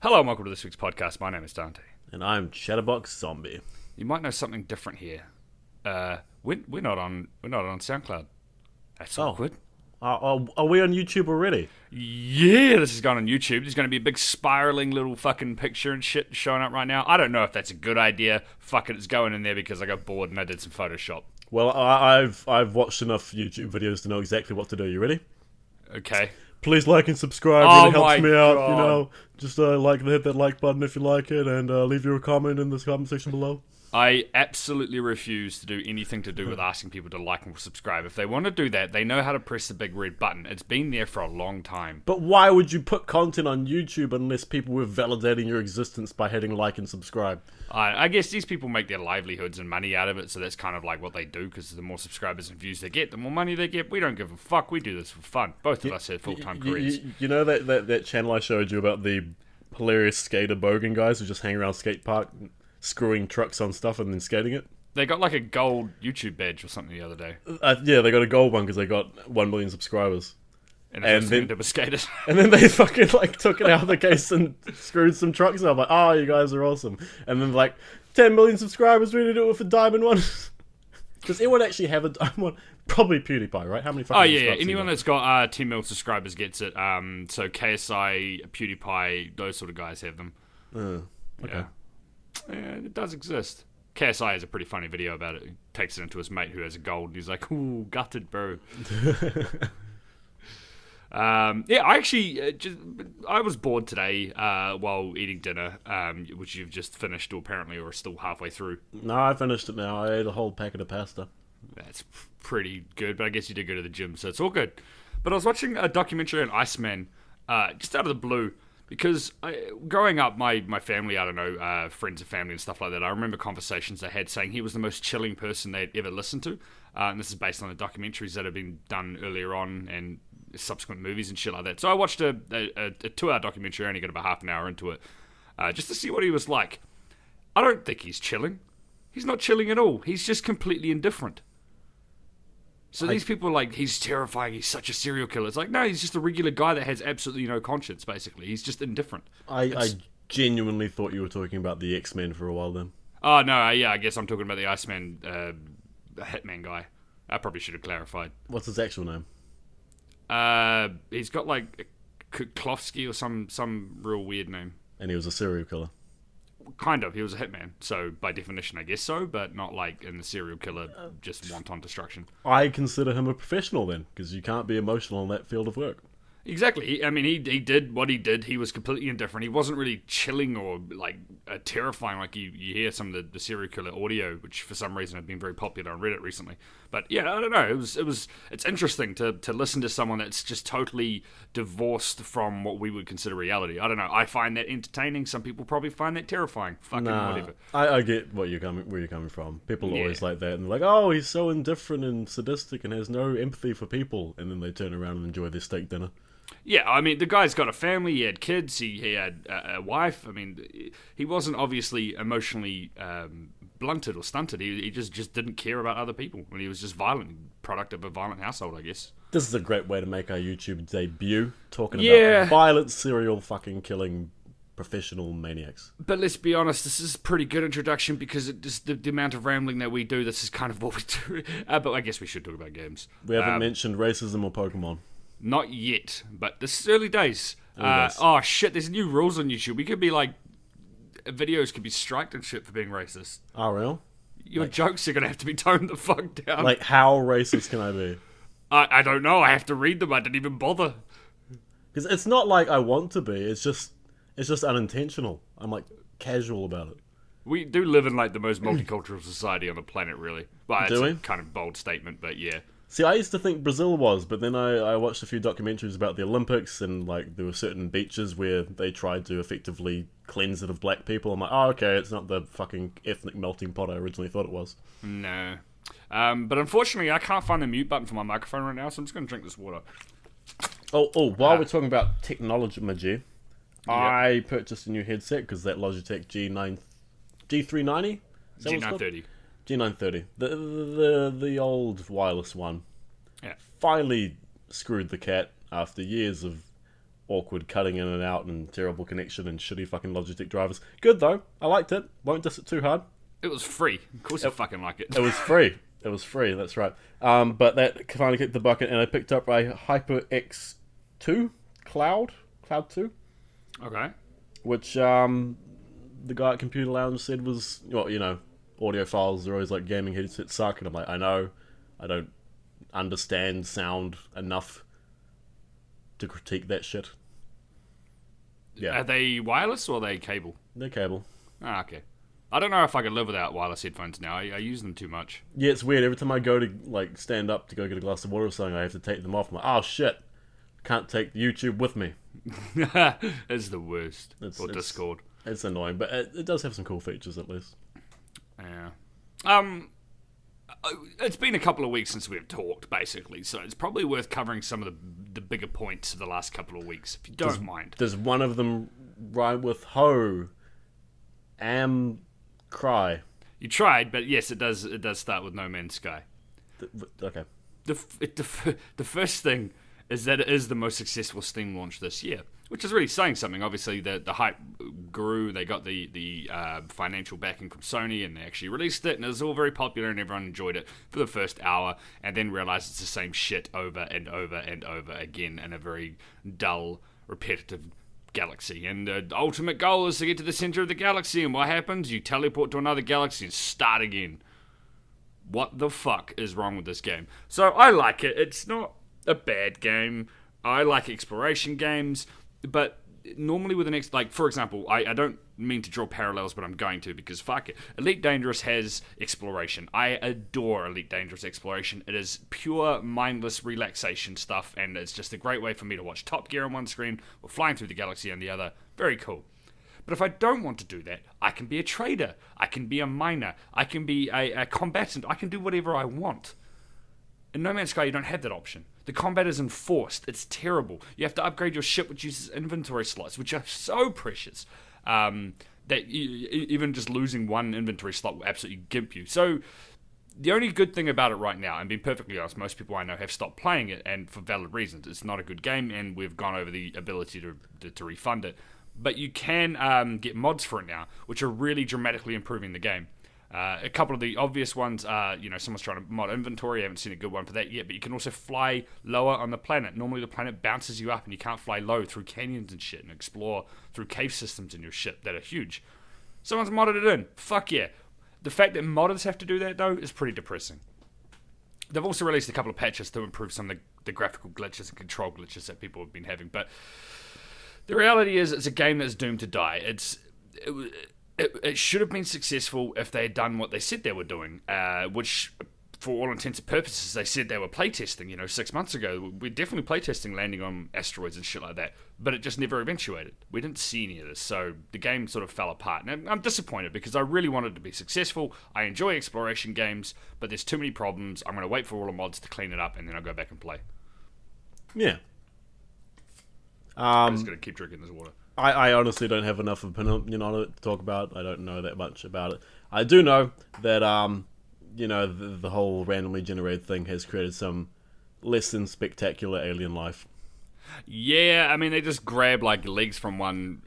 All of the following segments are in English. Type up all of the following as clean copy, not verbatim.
Hello and welcome to this week's podcast. My name is Dante. And I'm Chatterbox Zombie. You might know something different here. We're not on SoundCloud. That's awkward. Are we on YouTube already? Yeah, this is going on YouTube. There's going to be a big spiraling little fucking picture and shit showing up right now. I don't know if that's a good idea. Fuck it, it's going in there because I got bored and I did some Photoshop. Well, I've watched enough YouTube videos to know exactly what to do. You ready? Okay. Please like and subscribe. Really helps me out. You know, just hit that like button if you like it, and leave your comment in the comment section below. I absolutely refuse to do anything to do with asking people to like and subscribe. If they want to do that, they know how to press the big red button. It's been there for a long time. But why would you put content on YouTube unless people were validating your existence by hitting like and subscribe? I guess these people make their livelihoods and money out of it, so that's kind of like what they do, because the more subscribers and views they get, the more money they get. We don't give a fuck. We do this for fun. Both of us have full-time careers. You know that channel I showed you about the hilarious skater bogan guys who just hang around skate park screwing trucks on stuff and then skating it? They got like a gold YouTube badge or something the other day. Yeah, they got a gold one because they got 1 million subscribers. And then they were skaters. And then they fucking took it out of the case and screwed some trucks up. Like, oh, you guys are awesome. And then 10 million subscribers, we need to do it with a diamond one. Does anyone actually have a diamond one? Probably PewDiePie, right? How many fucking subscribers? Oh yeah, anyone that's got 10 million subscribers gets it. So KSI, PewDiePie, those sort of guys have them. Okay. Yeah, it does exist. KSI has a pretty funny video about it. He takes it into his mate who has a gold, and he's like, ooh, gutted, bro. I actually, I was bored today while eating dinner, which you've just finished, or apparently, or still halfway through. No, I finished it now. I ate a whole packet of pasta. That's pretty good, but I guess you did go to the gym, so it's all good. But I was watching a documentary on Iceman, just out of the blue, because growing up, my family, I don't know, friends and family and stuff like that, I remember conversations they had saying he was the most chilling person they'd ever listened to. And this is based on the documentaries that have been done earlier on and subsequent movies and shit like that. So I watched a 2-hour documentary, I only got about half an hour into it, just to see what he was like. I don't think he's chilling. He's not chilling at all. He's just completely indifferent. So these people are like, he's terrifying, he's such a serial killer. It's like, no, he's just a regular guy that has absolutely no conscience, basically. He's just indifferent. I genuinely thought you were talking about the X-Men for a while then. Oh, no, yeah, I guess I'm talking about the Iceman, Hitman guy. I probably should have clarified. What's his actual name? He's got like Klofsky or some real weird name. And he was a serial killer. Kind of. He was a hitman, so by definition, I guess so, but not like in the serial killer, just wanton destruction. I consider him a professional then, because you can't be emotional in that field of work. Exactly. I mean, he did what he did. He was completely indifferent. He wasn't really chilling or like terrifying like you hear some of the serial killer audio, which for some reason have been very popular on Reddit recently. But yeah, I don't know. It's interesting to listen to someone that's just totally divorced from what we would consider reality. I don't know. I find that entertaining. Some people probably find that terrifying. Whatever. I get where you're coming from. People are always like that, and they're like, oh, he's so indifferent and sadistic and has no empathy for people, and then they turn around and enjoy their steak dinner. Yeah, I mean, the guy's got a family, he had kids, he had a wife. I mean, he wasn't obviously emotionally blunted or stunted. He just didn't care about other people. And he was just violent, product of a violent household, I guess. This is a great way to make our YouTube debut, talking about violent, serial fucking killing professional maniacs. But let's be honest, this is a pretty good introduction because the amount of rambling that we do, this is kind of what we do. But I guess we should talk about games. We haven't mentioned racism or Pokemon. Not yet, but this is early days. Oh shit, there's new rules on YouTube. We could be like, videos could be striked and shit for being racist. Oh, real? Your jokes are going to have to be toned the fuck down. Like, how racist can I be? I don't know, I have to read them, I didn't even bother. Because it's not like I want to be, it's just unintentional. I'm like, casual about it. We do live in like the most multicultural society on the planet, really. Well, it's a kind of bold statement, but yeah. See, I used to think Brazil was, but then I watched a few documentaries about the Olympics, and like there were certain beaches where they tried to effectively cleanse it of black people. I'm like, oh, okay, it's not the fucking ethnic melting pot I originally thought it was. No. But unfortunately, I can't find the mute button for my microphone right now, so I'm just going to drink this water. While we're talking about technology, I purchased a new headset because that Logitech G390? G930. G930, the old wireless one, yeah, finally screwed the cat after years of awkward cutting in and out and terrible connection and shitty fucking Logitech drivers. Good though, I liked it. Won't diss it too hard. It was free. Of course you fucking like it. It was free. It was free, that's right. But that finally kicked the bucket, and I picked up a HyperX 2 Cloud 2, Okay. which the guy at Computer Lounge said was, well, you know, audiophiles are always like gaming headsets suck, and I'm like, I know, I don't understand sound enough to critique that shit. Yeah, Are they wireless or are they cable? they're cable. Ah, okay. I don't know if I could live without wireless headphones now. I use them too much. Yeah, it's weird. Every time I go to like stand up to go get a glass of water or something, I have to take them off. I'm like, oh shit, can't take YouTube with me. It's the worst. Or Discord. It's annoying, but it does have some cool features at least. Yeah. It's been a couple of weeks since we've talked, basically, so it's probably worth covering some of the bigger points of the last couple of weeks, if you don't mind. Does one of them rhyme with ho? Cry. You tried, but yes, it does. It does start with No Man's Sky. Okay. The first thing is that it is the most successful Steam launch this year, which is really saying something. Obviously, the hype grew. They got the financial backing from Sony, and they actually released it, and it was all very popular, and everyone enjoyed it for the first hour, and then realized it's the same shit over and over and over again in a very dull, repetitive galaxy. And the ultimate goal is to get to the center of the galaxy, and what happens? You teleport to another galaxy and start again. What the fuck is wrong with this game? So I like it. It's not a bad game. I like exploration games, but normally with for example, I don't mean to draw parallels, but I'm going to, because fuck it. Elite Dangerous has exploration. I adore Elite Dangerous exploration. It is pure mindless relaxation stuff, and it's just a great way for me to watch Top Gear on one screen or flying through the galaxy on the other. Very cool. But if I don't want to do that, I can be a trader, I can be a miner, I can be a combatant, I can do whatever I want. In No Man's Sky, you don't have that option. The combat is enforced. It's terrible. You have to upgrade your ship, which uses inventory slots, which are so precious that even just losing one inventory slot will absolutely gimp you. So the only good thing about it right now, and being perfectly honest, most people I know have stopped playing it, and for valid reasons. It's not a good game, and we've gone over the ability to refund it. But you can get mods for it now, which are really dramatically improving the game. A couple of the obvious ones are, someone's trying to mod inventory. I haven't seen a good one for that yet, but you can also fly lower on the planet. Normally the planet bounces you up and you can't fly low through canyons and shit and explore through cave systems in your ship that are huge. Someone's modded it in. Fuck yeah. The fact that modders have to do that, though, is pretty depressing. They've also released a couple of patches to improve some of the graphical glitches and control glitches that people have been having, but the reality is it's a game that's doomed to die. It should have been successful if they had done what they said they were doing, which, for all intents and purposes, they said they were playtesting, 6 months ago. We're definitely playtesting landing on asteroids and shit like that, but it just never eventuated. We didn't see any of this, so the game sort of fell apart. And I'm disappointed because I really wanted it to be successful. I enjoy exploration games, but there's too many problems. I'm going to wait for all the mods to clean it up, and then I'll go back and play. Yeah. I'm just going to keep drinking this water. I honestly don't have enough opinion on it to talk about. I don't know that much about it. I do know that, the whole randomly generated thing has created some less than spectacular alien life. Yeah, I mean, they just grab, legs from one,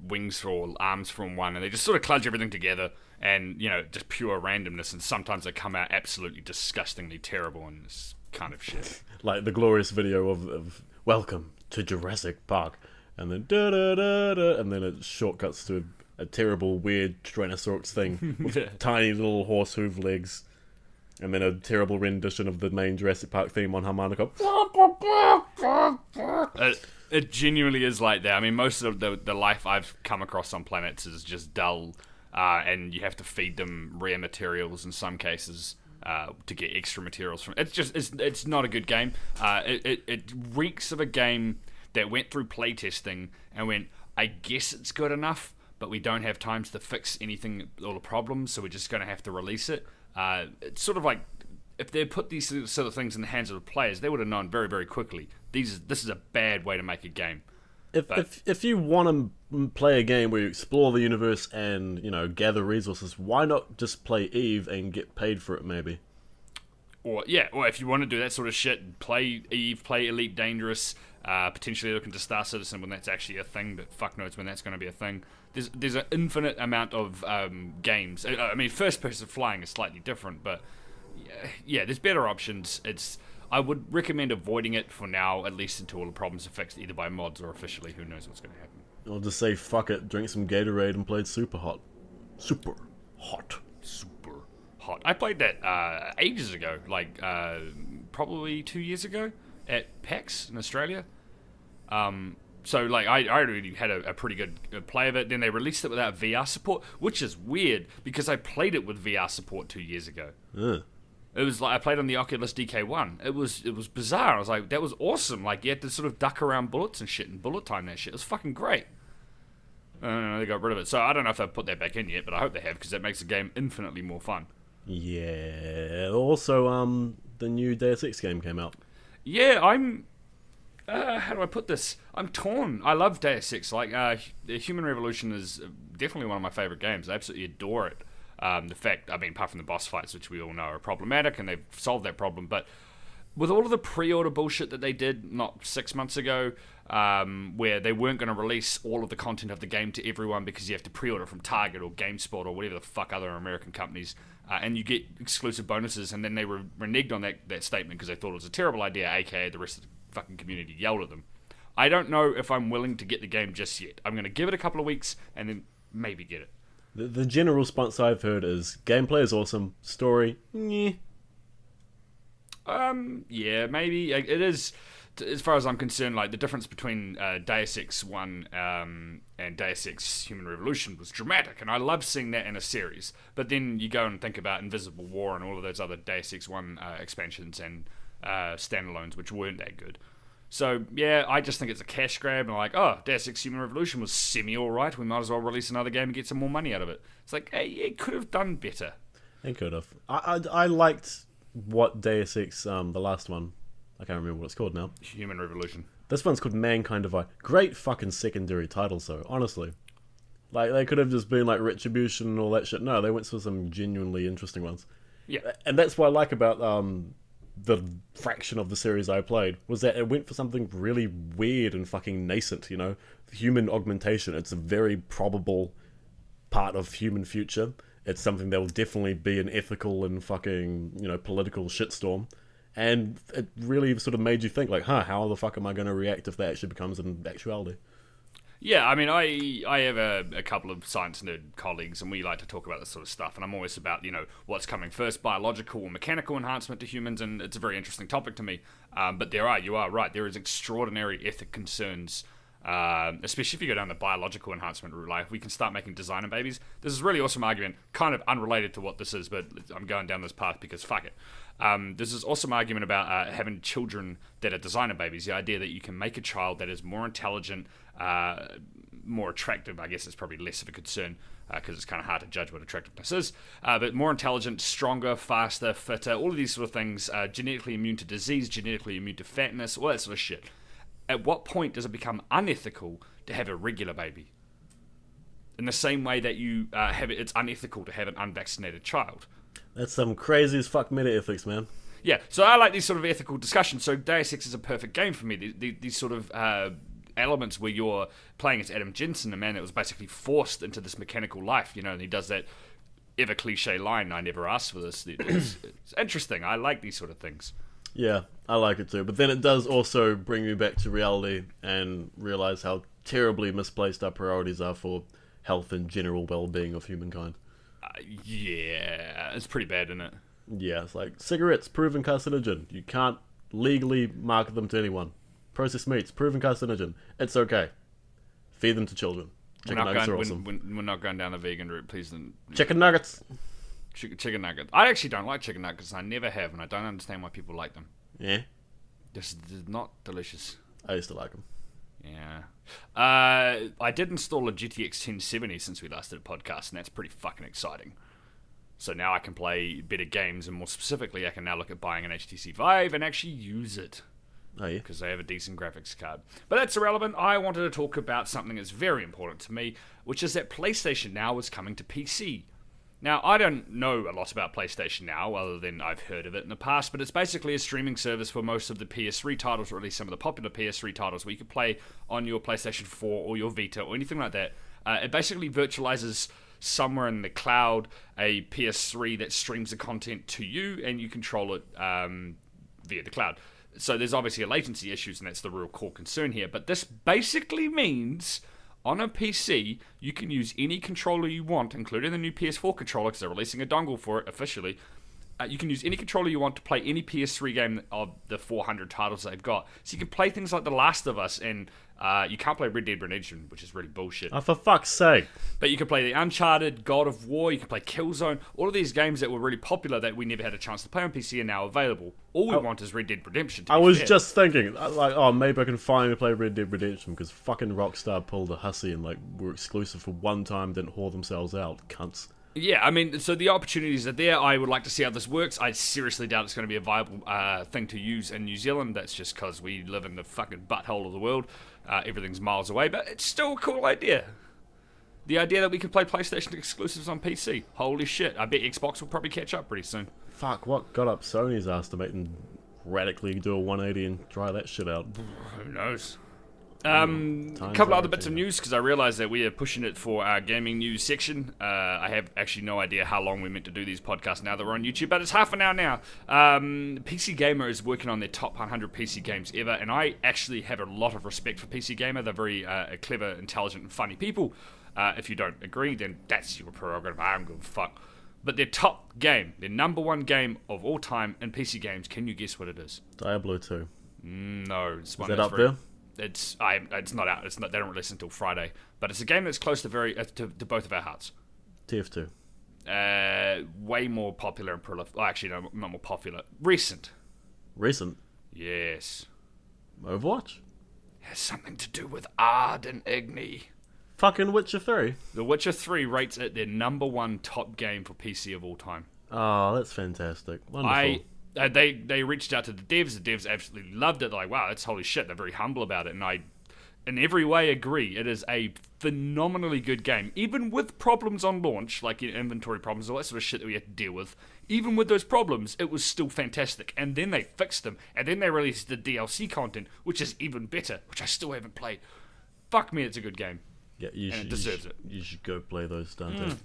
wings or arms from one, and they just sort of cludge everything together, and, just pure randomness, and sometimes they come out absolutely disgustingly terrible and this kind of shit. Like the glorious video of Welcome to Jurassic Park. And then da-da-da-da, and then it shortcuts to a terrible, weird Tyrannosaurus thing with tiny little horse hoof legs, and then a terrible rendition of the main Jurassic Park theme on harmonica. It genuinely is like that. I mean, most of the life I've come across on planets is just dull, and you have to feed them rare materials in some cases to get extra materials from. It's not a good game. It reeks of a game that went through playtesting and went, I guess it's good enough, but we don't have time to fix anything, all the problems, so we're just going to have to release it. It's sort of like, if they put these sort of things in the hands of the players, they would have known very, very quickly, this is a bad way to make a game. If you want to play a game where you explore the universe and, gather resources, why not just play Eve and get paid for it, maybe? Or if you want to do that sort of shit, play Eve, play Elite Dangerous, potentially look into Star Citizen when that's actually a thing, but fuck knows when that's going to be a thing. There's an infinite amount of games. I mean, first person flying is slightly different, but yeah, there's better options. I would recommend avoiding it for now, at least until all the problems are fixed, either by mods or officially. Who knows what's going to happen. I'll just say fuck it, drink some Gatorade and played Super Hot. Super Hot. Super hot. I played that ages ago, like probably 2 years ago at PAX in Australia. So like I already had a pretty good play of it. Then they released it without VR support, which is weird because I played it with VR support 2 years ago. It was like I played on the Oculus DK1. It was bizarre. I was like, that was awesome. Like you had to sort of duck around bullets and shit and bullet time that shit. It was fucking great. They got rid of it. So I don't know if they've put that back in yet, but I hope they have because that makes the game infinitely more fun. Yeah. Also, the new Deus Ex game came out. Yeah, I'm... how do I put this? I'm torn. I love Deus Ex. Like, Human Revolution is definitely one of my favorite games. I absolutely adore it. The fact, I mean, apart from the boss fights, which we all know are problematic, and they've solved that problem, but with all of the pre-order bullshit that they did, not 6 months ago, where they weren't going to release all of the content of the game to everyone because you have to pre-order from Target or GameSpot or whatever the fuck other American companies, and you get exclusive bonuses, and then they reneged on that statement because they thought it was a terrible idea, aka the rest of the fucking community yelled at them. I don't know if I'm willing to get the game just yet. I'm going to give it a couple of weeks and then maybe get it. The general response I've heard is gameplay is awesome, story, yeah. Yeah, maybe it is. As far as I'm concerned, like the difference between Deus Ex 1 and Deus Ex Human Revolution was dramatic, and I love seeing that in a series. But then you go and think about Invisible War and all of those other Deus Ex 1 expansions and standalones, which weren't that good. So, yeah, I just think it's a cash grab, and I'm like, oh, Deus Ex Human Revolution was semi-alright, we might as well release another game and get some more money out of it. It's like, hey, it could have done better. It could have. I liked what Deus Ex, the last one, I can't remember what it's called now. Human Revolution. This one's called Mankind Divide. Great fucking secondary titles, though, honestly. Like, they could have just been, like, Retribution and all that shit. No, they went for some genuinely interesting ones. Yeah. And that's what I like about the fraction of the series I played, was that it went for something really weird and fucking nascent, you know? Human augmentation. It's a very probable part of human future. It's something that will definitely be an ethical and fucking, you know, political shitstorm. And it really sort of made you think, like, how the fuck am I going to react if that actually becomes an actuality? Yeah, I mean, I have a couple of science nerd colleagues, and we like to talk about this sort of stuff, and I'm always about, you know, what's coming first, biological or mechanical enhancement to humans, and it's a very interesting topic to me. But you are right, there is extraordinary ethic concerns, especially if you go down the biological enhancement route. Like, if we can start making designer babies. This is a really awesome argument, kind of unrelated to what this is, but I'm going down this path because fuck it. There's this awesome argument about having children that are designer babies. The idea that you can make a child that is more intelligent, more attractive. I guess it's probably less of a concern because it's kind of hard to judge what attractiveness is. But more intelligent, stronger, faster, fitter, all of these sort of things. Genetically immune to disease, genetically immune to fatness, all that sort of shit. At what point does it become unethical to have a regular baby? In the same way that you it's unethical to have an unvaccinated child. That's some crazy as fuck meta-ethics, man. Yeah, so I like these sort of ethical discussions. So Deus Ex is a perfect game for me. These sort of elements where you're playing as Adam Jensen, a man that was basically forced into this mechanical life, you know, and he does that ever cliche line, I never asked for this. It's interesting. I like these sort of things. Yeah, I like it too. But then it does also bring me back to reality and realize how terribly misplaced our priorities are for health and general well-being of humankind. Yeah, it's pretty bad, isn't it? Yeah, it's like cigarettes, proven carcinogen. You can't legally market them to anyone. Processed meats, proven carcinogen. It's okay. Feed them to children. Chicken nuggets are awesome. We're not going down the vegan route, please. Chicken nuggets. Chicken nuggets. I actually don't like chicken nuggets. I never have, and I don't understand why people like them. Yeah? This is not delicious. I used to like them. Yeah. I did install a GTX 1070 since we last did a podcast, and that's pretty fucking exciting. So now I can play better games, and more specifically, I can now look at buying an HTC Vive and actually use it. Oh, yeah? Because they have a decent graphics card. But that's irrelevant. I wanted to talk about something that's very important to me, which is that PlayStation now is coming to PC. Now, I don't know a lot about PlayStation Now, other than I've heard of it in the past, but it's basically a streaming service for most of the PS3 titles, or at least some of the popular PS3 titles, where you can play on your PlayStation 4 or your Vita or anything like that. It basically virtualizes somewhere in the cloud a PS3 that streams the content to you, and you control it via the cloud. So there's obviously a latency issues, and that's the real core concern here. But this basically means on a PC, you can use any controller you want, including the new PS4 controller, because they're releasing a dongle for it officially. You can use any controller you want to play any PS3 game of the 400 titles they've got. So you can play things like The Last of Us, and you can't play Red Dead Redemption, which is really bullshit. Oh, for fuck's sake. But you can play the Uncharted, God of War, you can play Killzone, all of these games that were really popular that we never had a chance to play on PC are now available. All we want is Red Dead Redemption, to I be was fair. just thinking, like, oh, maybe I can finally play Red Dead Redemption, because fucking Rockstar pulled a hussy and, like, were exclusive for one time, didn't whore themselves out, cunts. Yeah, I mean, so the opportunities are there. I would like to see how this works. I seriously doubt it's going to be a viable thing to use in New Zealand. That's just because we live in the fucking butthole of the world. Everything's miles away, but it's still a cool idea. The idea that we can play PlayStation exclusives on PC. Holy shit. I bet Xbox will probably catch up pretty soon. Fuck, what got up Sony's ass to make them radically do a 180 and try that shit out? Who knows? A couple other bits of news, because I realised that we are pushing it for our gaming news section. I have actually no idea how long we're meant to do these podcasts now that we're on YouTube, but it's half an hour now. PC Gamer is working on their top 100 PC games ever, and I actually have a lot of respect for PC Gamer. They're very clever, intelligent, and funny people. If you don't agree, then that's your prerogative. I don't give a fuck. But their top game, their number one game of all time in PC games, can you guess what it is? Diablo 2. No, it's one Is that that's up very... there? It's not out. It's not. They don't release until Friday. But it's a game that's close to to both of our hearts. TF2. Way more popular and prolific. Oh, actually, no, not more popular. Recent. Recent. Yes. Overwatch. Has something to do with Ard and Igni. Fucking Witcher 3. The Witcher 3 rates it their number one top game for PC of all time. Oh, that's fantastic. Wonderful. They reached out to the devs. The devs absolutely loved it. They're like, wow, that's holy shit. They're very humble about it. And I, in every way, agree. It is a phenomenally good game. Even with problems on launch, like inventory problems, all that sort of shit that we had to deal with, even with those problems, it was still fantastic. And then they fixed them. And then they released the DLC content, which is even better, which I still haven't played. Fuck me, it's a good game. Yeah, it deserves it. You should go play those, Dante.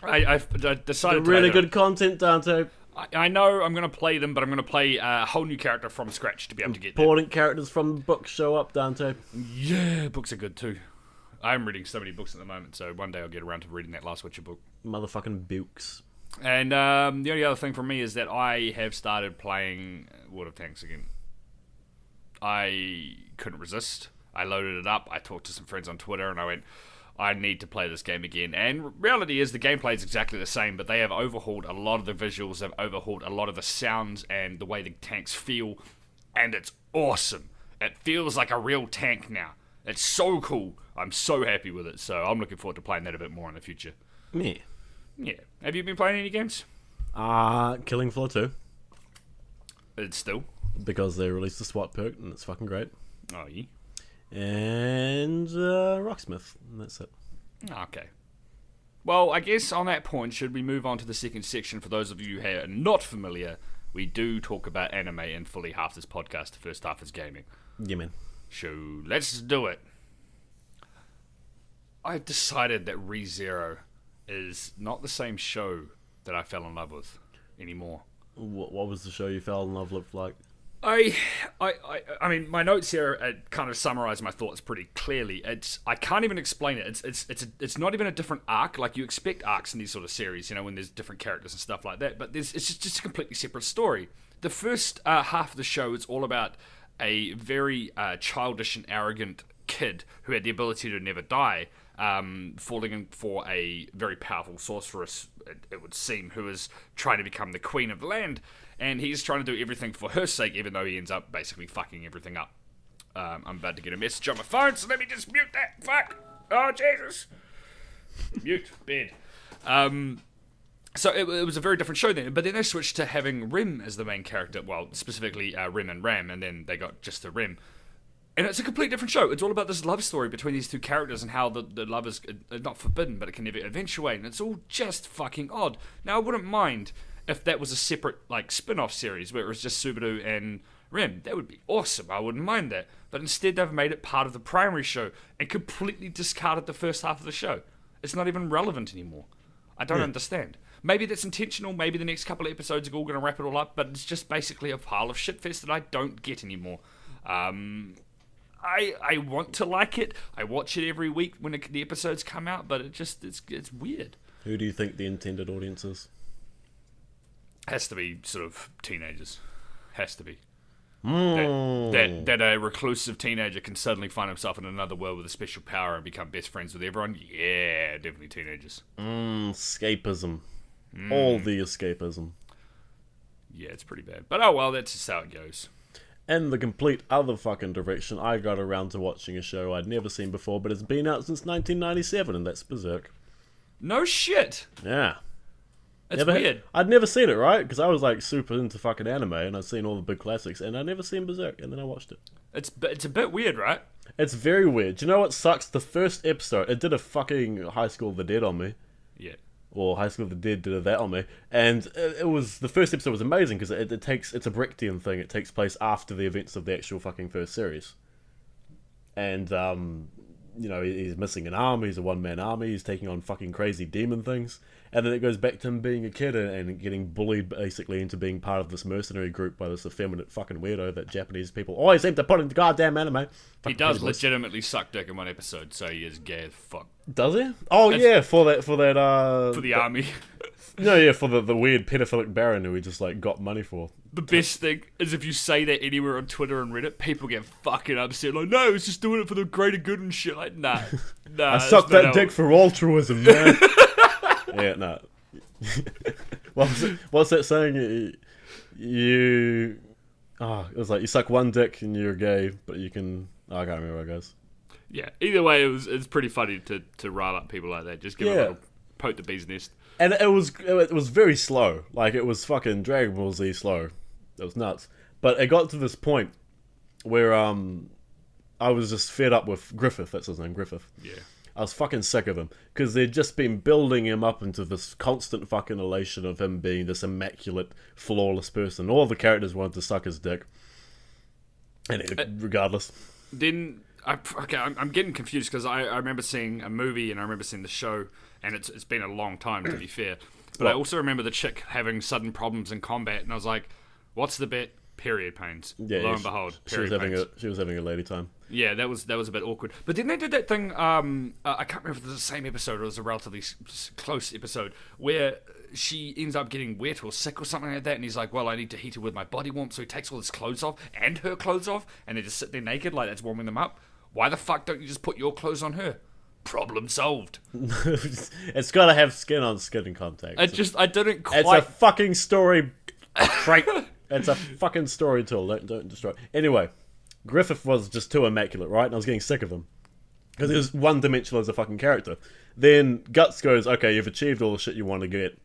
I decided The really today good content, Dante. I know I'm going to play them, but I'm going to play a whole new character from scratch to be able to get there. Important characters from the book show up, Dante. Yeah, books are good too. I'm reading so many books at the moment, so one day I'll get around to reading that last Witcher book. Motherfucking bukes. And the only other thing for me is that I have started playing World of Tanks again. I couldn't resist. I loaded it up. I talked to some friends on Twitter, and I went, I need to play this game again. And reality is the gameplay is exactly the same, but they have overhauled a lot of the visuals, they've overhauled a lot of the sounds and the way the tanks feel, and it's awesome. It feels like a real tank now. It's so cool. I'm so happy with it, so I'm looking forward to playing that a bit more in the future. Me. Yeah. Have you been playing any games? Killing Floor 2. It's still. Because they released the SWAT perk, and it's fucking great. Oh, yeah. And Rocksmith, and that's it. Okay. Well, I guess on that point, should we move on to the second section? For those of you who are not familiar, we do talk about anime in fully half this podcast. The first half is gaming. Yeah, man. So, let's do it. I've decided that ReZero is not the same show that I fell in love with anymore. What was the show you fell in love with like? I mean, my notes here kind of summarize my thoughts pretty clearly. I can't even explain it. It's not even a different arc. Like you expect arcs in these sort of series, you know, when there's different characters and stuff like that. But it's just a completely separate story. The first half of the show is all about a very childish and arrogant kid who had the ability to never die, falling in for a very powerful sorceress, it would seem, who is trying to become the queen of the land. And he's trying to do everything for her sake, even though he ends up basically fucking everything up. I'm about to get a message on my phone, so let me just mute that. Fuck. Oh, Jesus. Mute. Bed. So it was a very different show then. But then they switched to having Rem as the main character. Well, specifically Rem and Ram, and then they got just the Rem. And it's a completely different show. It's all about this love story between these two characters and how the love is not forbidden, but it can never eventuate. And it's all just fucking odd. Now, I wouldn't mind if that was a separate, like, spin-off series where it was just Subaru and Rem. That would be awesome. I wouldn't mind that. But instead, they've made it part of the primary show and completely discarded the first half of the show. It's not even relevant anymore. I don't understand. Maybe that's intentional. Maybe the next couple of episodes are all going to wrap it all up. But it's just basically a pile of shitfest that I don't get anymore. I want to like it. I watch it every week when the episodes come out, but it's weird. Who do you think the intended audience is? Has to be sort of teenagers. Has to be. Mm. That a reclusive teenager can suddenly find himself in another world with a special power and become best friends with everyone. Yeah, definitely teenagers. Escapism. All the escapism. Yeah, it's pretty bad. But oh well, that's just how it goes. And the complete other fucking direction, I got around to watching a show I'd never seen before, but it's been out since 1997, and that's Berserk. No shit. Yeah. It's weird. I'd never seen it, right? Because I was like super into fucking anime, and I'd seen all the big classics, and I'd never seen Berserk, and then I watched it. It's a bit weird, right? It's very weird. Do you know what sucks? The first episode, it did a fucking High School of the Dead on me. Yeah. Or High School of the Dead did that on me, and it was the first episode was amazing because it's a Brechtian thing. It takes place after the events of the actual fucking first series, and he's missing an arm. He's a one-man army. He's taking on fucking crazy demon things, and then it goes back to him being a kid and getting bullied basically into being part of this mercenary group by this effeminate fucking weirdo that Japanese people always seem to put into goddamn anime. He does legitimately suck dick in one episode, so he is gay as fuck. Does he? Oh yeah, for that for the army. No, yeah, for the weird pedophilic baron who he just like got money for. The best thing is if you say that anywhere on Twitter and Reddit, people get fucking upset. Like, no, it's just doing it for the greater good and shit. Like, nah. I sucked that dick for altruism, man. Yeah, nah. What's that saying? It was like you suck one dick and you're gay, but you can. I can't remember how it goes. Yeah. Either way, it's pretty funny to rile up people like that. Just give a little poke the bee's nest. And it was very slow. Like it was fucking Dragon Ball Z slow. It was nuts. But it got to this point where I was just fed up with Griffith. That's his name, Griffith. Yeah. I was fucking sick of him because they'd just been building him up into this constant fucking elation of him being this immaculate, flawless person. All the characters wanted to suck his dick, and regardless. Then I'm getting confused because I remember seeing a movie and I remember seeing the show, and it's been a long time to be fair. But I also remember the chick having sudden problems in combat, and I was like, "What's the bet?" Period pains. Yeah, Lo and behold, she was having a lady time. Yeah, that was a bit awkward. But then they did that thing. I can't remember if it was the same episode or it was a relatively close episode where she ends up getting wet or sick or something like that, and he's like, "Well, I need to heat her with my body warmth," so he takes all his clothes off and her clothes off, and they just sit there naked like that's warming them up. Why the fuck don't you just put your clothes on her? Problem solved. It's got to have skin on skin contact. I didn't quite. It's a fucking story. It's a fucking story tool. Don't destroy it. Anyway, Griffith was just too immaculate, right? And I was getting sick of him. Because he was one-dimensional as a fucking character. Then Guts goes, "Okay, you've achieved all the shit you want to get.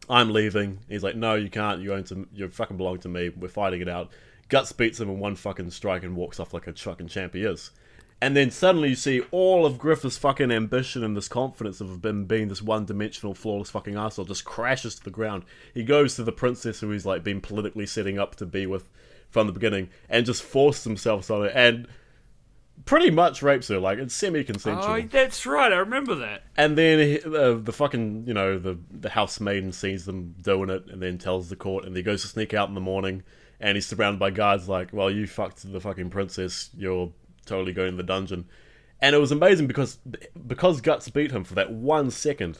I'm leaving." He's like, "No, you can't. You fucking belong to me. We're fighting it out." Guts beats him in one fucking strike and walks off like a fucking champ he is. And then suddenly you see all of Griffith's fucking ambition and this confidence of him being this one-dimensional, flawless fucking arsehole just crashes to the ground. He goes to the princess who he's like been politically setting up to be with from the beginning and just forces himself on her and pretty much rapes her. Like, it's semi-consensual. Oh, that's right. I remember that. And then the fucking, the housemaiden sees them doing it and then tells the court, and he goes to sneak out in the morning and he's surrounded by guards like, "Well, you fucked the fucking princess. You're totally going to the dungeon." And it was amazing because Guts beat him for that 1 second,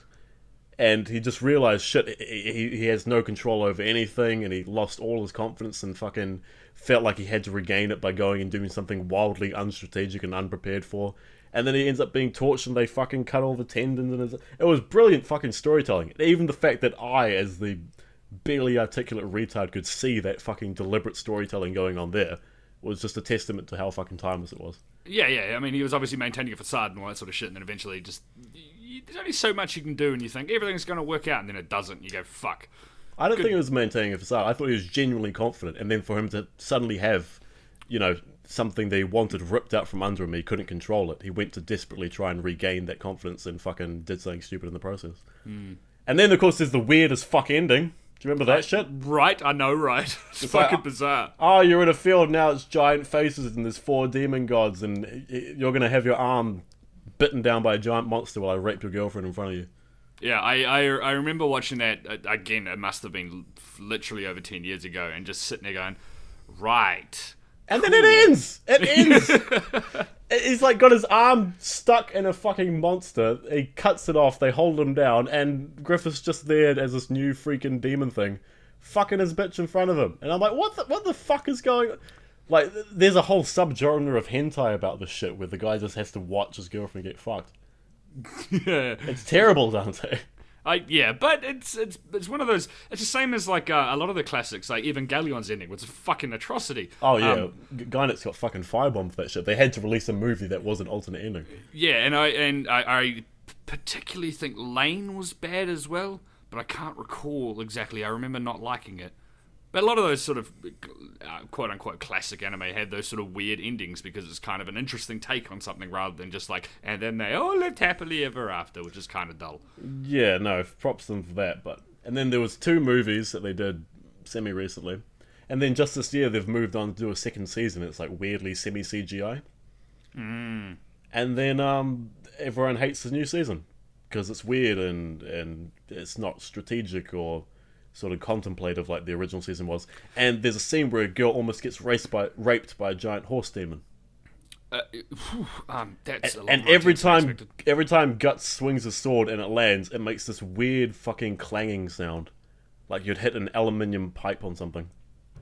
and he just realized shit, he has no control over anything, and he lost all his confidence and fucking felt like he had to regain it by going and doing something wildly unstrategic and unprepared for. And then he ends up being tortured and they fucking cut all the tendons, and it was brilliant fucking storytelling. Even the fact that I, as the barely articulate retard, could see that fucking deliberate storytelling going on there was just a testament to how fucking timeless it was. Yeah. I mean, he was obviously maintaining a facade and all that sort of shit, and then eventually there's only so much you can do, and you think everything's going to work out, and then it doesn't. You go, fuck. I don't think it was maintaining a facade. I thought he was genuinely confident, and then for him to suddenly have, something they wanted ripped out from under him. He couldn't control it. He went to desperately try and regain that confidence and fucking did something stupid in the process. And then, of course, there's the weirdest fuck ending. Do you remember that shit? Right, I know, right? It's fucking bizarre. Oh, you're in a field now, it's giant faces and there's 4 demon gods and you're going to have your arm bitten down by a giant monster while I rape your girlfriend in front of you. Yeah, I remember watching that, again, it must have been literally over 10 years ago, and just sitting there going, right. And then it ends! It ends! He's like got his arm stuck in a fucking monster, he cuts it off, they hold him down, and Griffith's just there as this new freaking demon thing, fucking his bitch in front of him. And I'm like, what the fuck is going on? Like, there's a whole subgenre of hentai about this shit, where the guy just has to watch his girlfriend get fucked. Yeah. It's terrible, Dante. Yeah, but it's one of those. It's the same as like a lot of the classics, like Evangelion's ending, which is a fucking atrocity. Oh yeah, Gynet's got fucking firebombed for that shit. They had to release a movie that was an alternate ending. Yeah, and I particularly think Lane was bad as well, but I can't recall exactly. I remember not liking it. But a lot of those sort of quote-unquote classic anime have those sort of weird endings because it's kind of an interesting take on something rather than just like, and then they all lived happily ever after, which is kind of dull. Yeah, no, props them for that. And then there was 2 movies that they did semi-recently. And then just this year they've moved on to do a second season. It's like weirdly semi-CGI. And then everyone hates the new season because it's weird and it's not strategic or sort of contemplative like the original season was. And there's a scene where a girl almost gets raped by a giant horse demon. That's and every time Guts swings his sword and it lands, it makes this weird fucking clanging sound, like you'd hit an aluminium pipe on something.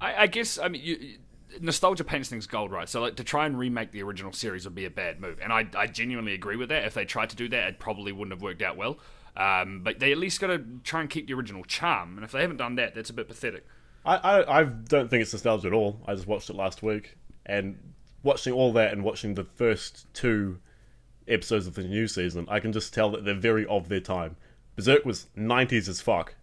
I guess, I mean, nostalgia paints things gold, right? So like to try and remake the original series would be a bad move, and I genuinely agree with that. If they tried to do that, it probably wouldn't have worked out well. But they at least got to try and keep the original charm, and if they haven't done that, that's a bit pathetic. I don't think it's nostalgia at all. I just watched it last week, and watching all that and watching the first 2 episodes of the new season, I can just tell that they're very of their time. Berserk was 90s as fuck.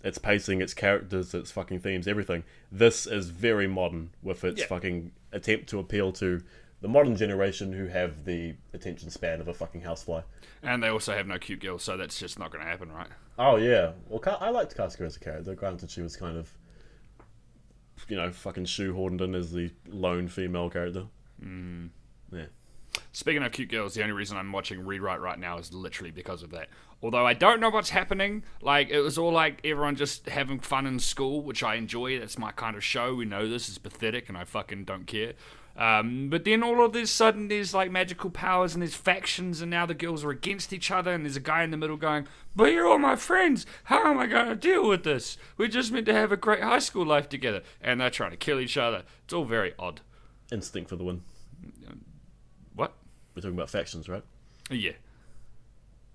Its pacing, its characters, its fucking themes, everything. This is very modern with its fucking attempt to appeal to the modern generation who have the attention span of a fucking housefly. And they also have no cute girls, so that's just not going to happen, right? Oh, yeah. Well, I liked Kasuga as a character. Granted, she was kind of, fucking shoehorned in as the lone female character. Yeah. Speaking of cute girls, the only reason I'm watching Rewrite right now is literally because of that. Although I don't know what's happening. Like, it was all like everyone just having fun in school, which I enjoy. That's my kind of show. We know this is pathetic, and I fucking don't care. But then all of this sudden there's like magical powers and there's factions and now the girls are against each other and there's a guy in the middle going, but you're all my friends, how am I going to deal with this? We're just meant to have a great high school life together, and they're trying to kill each other. It's all very odd. Instinct for the win. What? We're talking about factions, right? Yeah.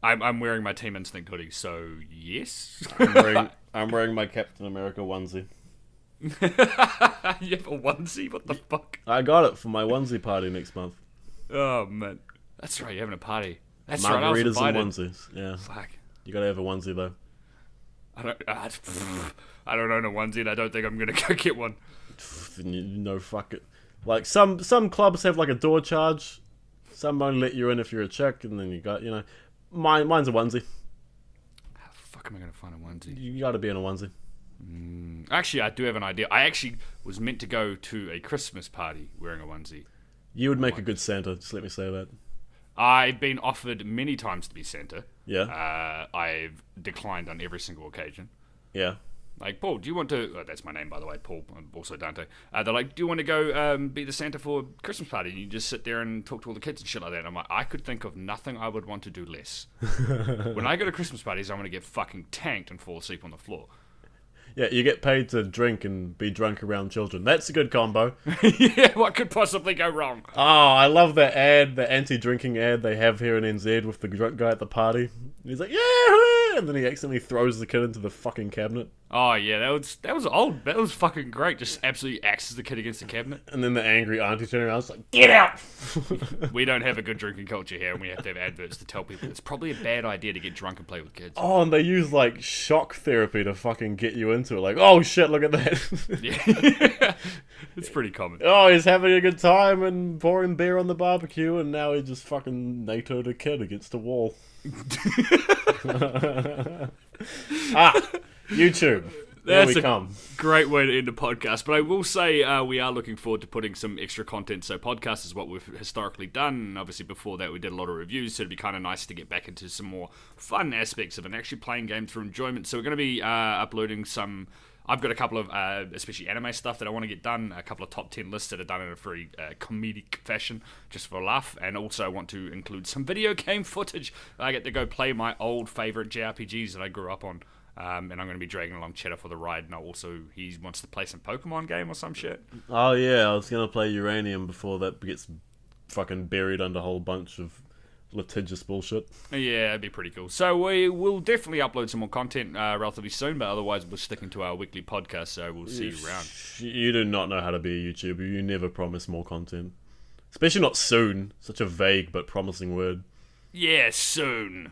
I'm wearing my Team Instinct hoodie, so yes. I'm wearing my Captain America onesie. You have a onesie? What the fuck? I got it for my onesie party next month. Oh man, that's right. You're having a party. That's Margaritas right. I was invited. and onesies. Yeah. Fuck. You gotta have a onesie though. I don't own a onesie, and I don't think I'm gonna go get one. No, fuck it. Like some clubs have like a door charge. Some only let you in if you're a chick, and then you got mine's a onesie. How the fuck am I gonna find a onesie? You gotta be in a onesie. Actually, I do have an idea. I actually was meant to go to a Christmas party wearing a onesie. You would make a good Santa, just let me say that. I've been offered many times to be Santa. Yeah. I've declined on every single occasion. Yeah. Like, Paul, do you want to... Oh, that's my name, by the way, Paul. I'm also Dante. They're like, do you want to go be the Santa for Christmas party? And you just sit there and talk to all the kids and shit like that. And I'm like, I could think of nothing I would want to do less. When I go to Christmas parties, I want to get fucking tanked and fall asleep on the floor. Yeah, you get paid to drink and be drunk around children. That's a good combo. Yeah, what could possibly go wrong? Oh, I love that ad, the anti-drinking ad they have here in NZ with the drunk guy at the party. He's like, yeah! And then he accidentally throws the kid into the fucking cabinet. Oh yeah, that was old. That was fucking great. Just absolutely axes the kid against the cabinet. And then the angry auntie turned around and was like, "Get out!" We don't have a good drinking culture here, and we have to have adverts to tell people it's probably a bad idea to get drunk and play with kids. Oh, and they use like shock therapy to fucking get you into it. Like, oh shit, look at that. Yeah. It's pretty common. Oh, he's having a good time and pouring beer on the barbecue, and now he just fucking NATO'd a kid against a wall. YouTube. There That's we come. Great way to end the podcast. But I will say we are looking forward to putting some extra content. So podcast is what we've historically done. And obviously before that we did a lot of reviews. So it'd be kind of nice to get back into some more fun aspects of it and actually playing games for enjoyment. So we're going to be uploading some... I've got a couple of, especially anime stuff that I want to get done. A couple of top 10 lists that are done in a very comedic fashion, just for a laugh. And also I want to include some video game footage. I get to go play my old favourite JRPGs that I grew up on. And I'm going to be dragging along Cheddar for the ride. And he wants to play some Pokemon game or some shit. Oh yeah, I was going to play Uranium before that gets fucking buried under a whole bunch of litigious bullshit. Yeah, it'd be pretty cool. So we will definitely upload some more content relatively soon, but otherwise we're sticking to our weekly podcast, so we'll see you around. You do not know how to be a YouTuber. You never promise more content. Especially not soon. Such a vague but promising word. Yeah, soon.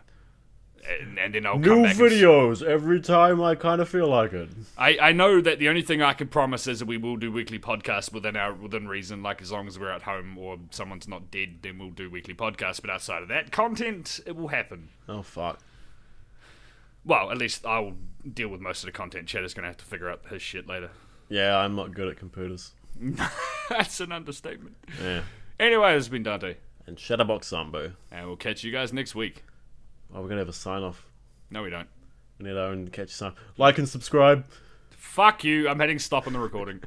And then I'll New come back videos every time I kind of feel like it. I know that the only thing I can promise is that we will do weekly podcasts within reason. Like as long as we're at home or someone's not dead, then we'll do weekly podcasts. But outside of that, content, it will happen. Oh fuck. Well, at least I'll deal with most of the content. Cheddar's gonna have to figure out his shit later. Yeah, I'm not good at computers. That's an understatement. Yeah. Anyway, this has been Dante. And Shutterbox Sambo. And we'll catch you guys next week. Oh, we're gonna have a sign off. No, we don't. We need our own catchy sign. Like and subscribe. Fuck you. I'm hitting stop on the recording.